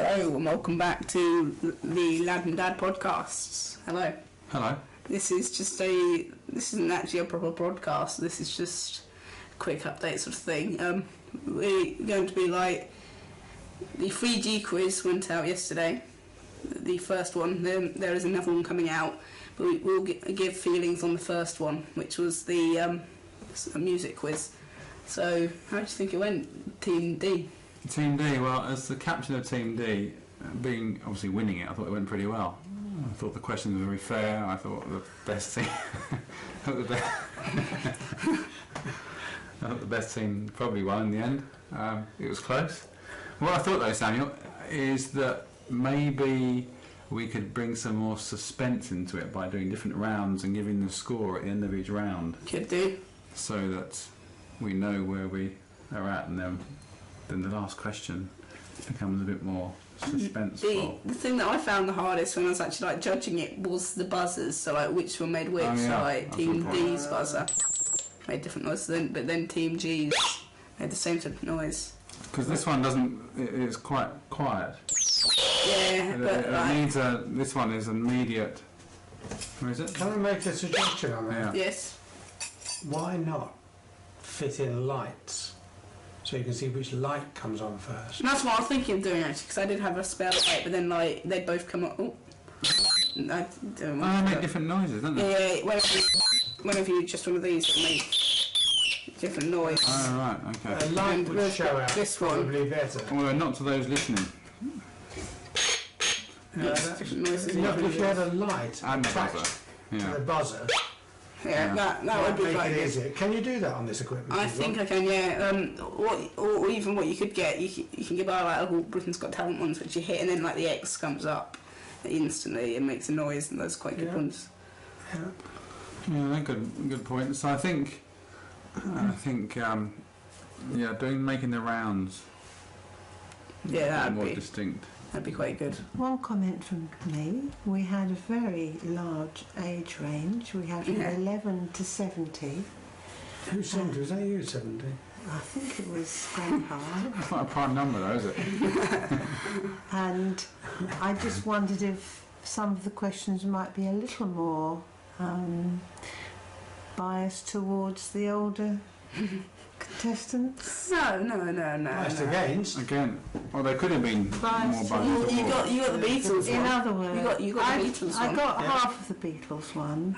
Hello and welcome back to the Lad and Dad Podcasts. Hello. Hello. This isn't actually a proper broadcast. This is just a quick update sort of thing. We're going to be like, the 3G quiz went out yesterday. The first one. There is another one coming out, but we'll give feelings on the first one, which was the music quiz. So, how do you think it went, Team D? Team D, well, as the captain of Team D, being obviously winning it, I thought it went pretty well. I thought the questions were very fair. I thought the best team, I thought the best team probably won in the end. It was close. What I thought though, Samuel, is that maybe we could bring some more suspense into it by doing different rounds and giving the score at the end of each round. Could do. So that we know where we are at, and then the last question becomes a bit more suspenseful. The thing that I found the hardest when I was actually like judging it was the buzzers. So like which one made which. So like Team D's buzzer made different noises, but then Team G's made the same sort of noise. Because this one doesn't. It's quite quiet. Yeah, but it needs a. This one is immediate. Where is it? Can I make a suggestion on that? Yeah. Yes. Why not fit in lights so you can see which light comes on first? And that's what I was thinking of doing actually, because I did have a spare light, but then like they both come up. Oh, I don't know. They make different noises, don't they? Yeah, whenever you just one of these, it makes different noise. Oh right, okay. A light would show out this one. probably better. Well, not to those listening. Different noises. If you had a light And the attached buzzer. to Yeah. the buzzer, Yeah, that would be make quite it good. easier. Can you do that on this equipment? I think I can, yeah. Or even what you could get, you can get by like all Britain's Got Talent ones, which you hit and then like the X comes up instantly and makes a noise, and those are quite good ones. Yeah, good point. So I think, making the rounds. Yeah, more distinct. That'd be quite good. One comment from me. We had a very large age range. We had from 11 to 70. Who's 70? Was that you, 70? I think it was Grandpa. It's not a prime number though, is it? And I just wondered if some of the questions might be a little more biased towards the older contestants. No. Biased against? Again, well, they could have been more biased. You got the Beatles In one. other words, You got the Beatles one. I got half of the Beatles one,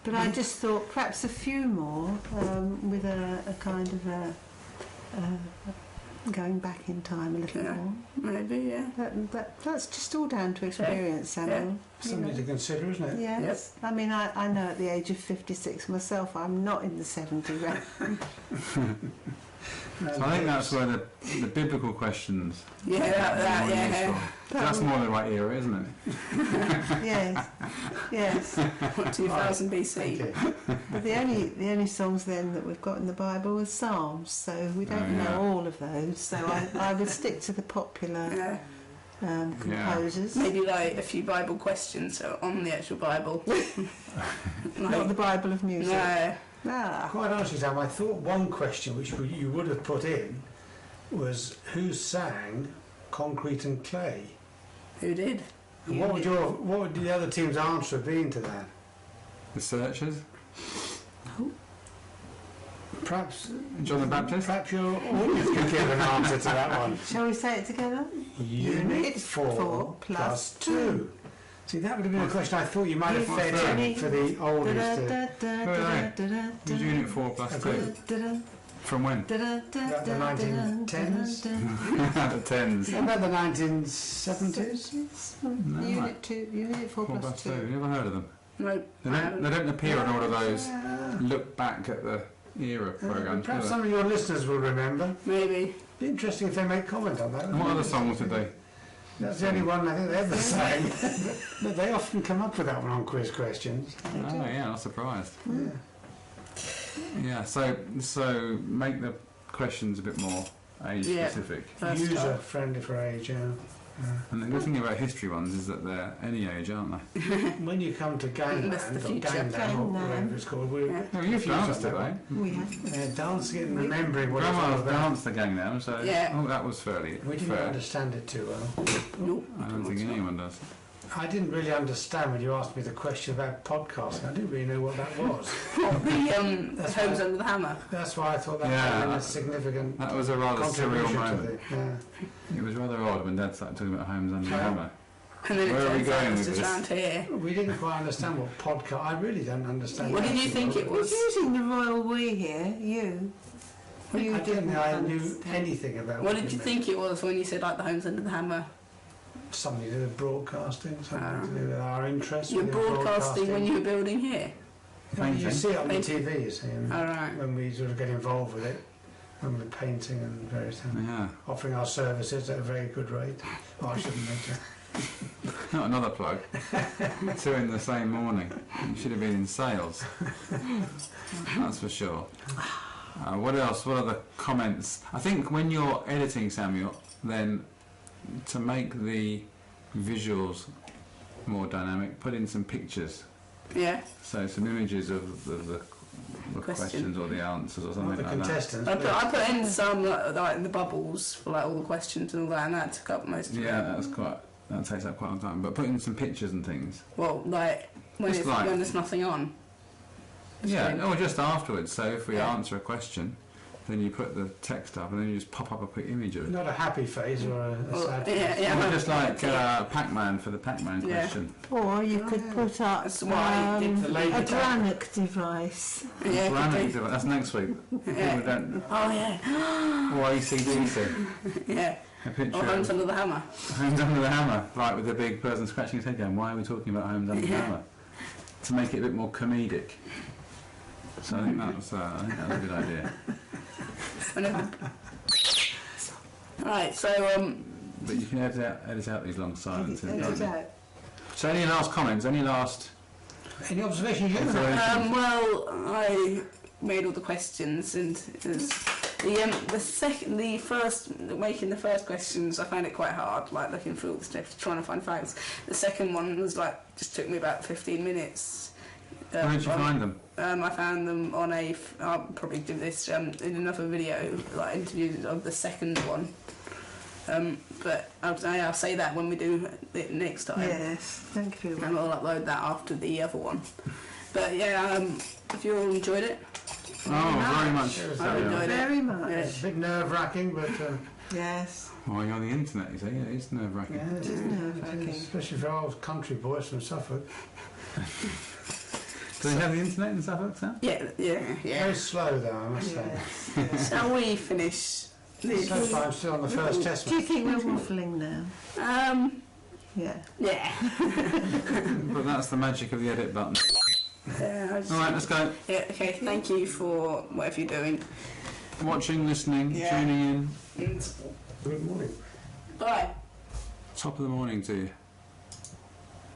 but I just thought perhaps a few more with a kind of a going back in time a little more. Maybe, yeah. That's just all down to experience, Samuel. Something to consider, isn't it? Yes. Yep. I mean, I know at the age of 56 myself, I'm not in the 70 round. So I think that's where the biblical questions. Yeah, That's more the right era, isn't it? Yes. 2000 BC. Okay. But the only songs then that we've got in the Bible were Psalms, so we don't know all of those. So I would stick to the popular composers. Maybe like a few Bible questions on the actual Bible. Not the Bible of music. No. Quite honestly, Sam, I thought one question which you would have put in was who sang Concrete and Clay? Who did? And what would the other team's answer have been to that? The Searchers. Perhaps John the Baptist. Perhaps your audience can give an answer to that one. Shall we say it together? Unit 4 plus 2. See, that would have been a question I thought you might have fed in for the oldest. Who's Unit 4 plus 2? From when? About the 1910s? The 10s. About the 1970s? Unit 4 plus 2. You never heard of them? No. They don't appear on all of those look back at the era programmes. Perhaps some of your listeners will remember. Maybe. Be interesting if they make comment on that. And what other songs did they? That's the only one I think they ever sang. But they often come up with that one on quiz questions. Oh yeah, not surprised. Yeah. Yeah, so make the questions a bit more age specific. User friendly for age, yeah. And the good thing about history ones is that they're any age, aren't they? When you come to Gangland, That's the or future. Gangnam, or whatever it's called, we're Yeah. Oh, you've danced it, eh? We have. dancing and remembering what it's all Grandma's about. danced the Gangnam, so Yeah. that was fairly We didn't fair. understand it too well. Nope. I don't think anyone does. I didn't really understand when you asked me the question about podcasting. I didn't really know what that was. What, the That's Homes right. Under the Hammer? That's why I thought that Yeah. had been a significant That was a rather surreal contribution to moment. the... Yeah. It was rather odd when Dad started talking about Homes Under the Yeah. Hammer. And then Where are we it turns out going it's with just this? round here. We didn't quite understand what podcast... I really don't understand. What that did you think actually. it We're was? using the royal we here, you. You I didn't know I knew understand. anything about What did you meant. think it was when you said like the Homes Under the Hammer? Something to do with broadcasting, something to do with our interests. You were within broadcasting when you were building here. Well, you Painting. see it on the Painting. TV, you see, and Alright. when we sort of get involved with it, when we're painting and various things, Yeah. offering our services at a very good rate. Oh, I shouldn't mention. Not another plug. 2 in the same morning. You should have been in sales. That's for sure. What else? What other comments? I think when you're editing, Samuel, then to make the visuals more dynamic, put in some pictures. Yeah. So some images of the Question. questions or the answers or Not something the like that. contestants. I put in some like the bubbles for like all the questions and all that, and that took up most of it. Yeah, that takes up quite a long time. But put in some pictures and things. Well, like when Just it's like- when there's nothing on. Yeah, or just afterwards. So if we answer a question, then you put the text up and then you just pop up a quick image of it. Not a happy face or a Well, sad face. yeah. Or just like Pac-Man for the Pac-Man Yeah. question. Or you could put up That's why I did the lady a tag. Brannock device. Yeah, Granite, could that's next week. Yeah. People don't. oh yeah, Or ACDC. yeah. A picture Or Homes of Under the Hammer. Homes Under the Hammer, like with the big person scratching his head going, why are we talking about Homes Under the Yeah. Hammer? To make it a bit more comedic. So I think that was a good idea. Whenever. Right, so But you can edit out these long silences. can't you? Out. So any last comments? Any last Any observations you have? observations? well, I made all the questions, and it was the first making the first questions, I found it quite hard, like looking through all the stuff, trying to find facts. The second one was like just took me about 15 minutes. Where did you find them? I found them on I'll probably do this in another video, like interviews of the second one. But I'll say that when we do it next time. Yes, thank you. And I'll upload that after the other one. But yeah, if you all enjoyed it, Oh, very much. It was I enjoyed it. Very much. Yeah. a bit nerve-wracking, but Yes. Well, you're on the internet, you say. Yeah, it's nerve-wracking. yeah, it is nerve-wracking. especially for our country boys from Suffolk. Do they have the internet in Suffolk, Sam? yeah. Very slow, though, I must say. Yes. yes. Shall we finish this? So far, I'm still on the first test. Do you think we're waffling now? Yeah. Yeah. But that's the magic of the edit button. Yeah, All right, let's go. yeah. Okay. Thank you for whatever you're doing. Watching, listening, Yeah. tuning in. And Good morning. bye. Top of the morning to you.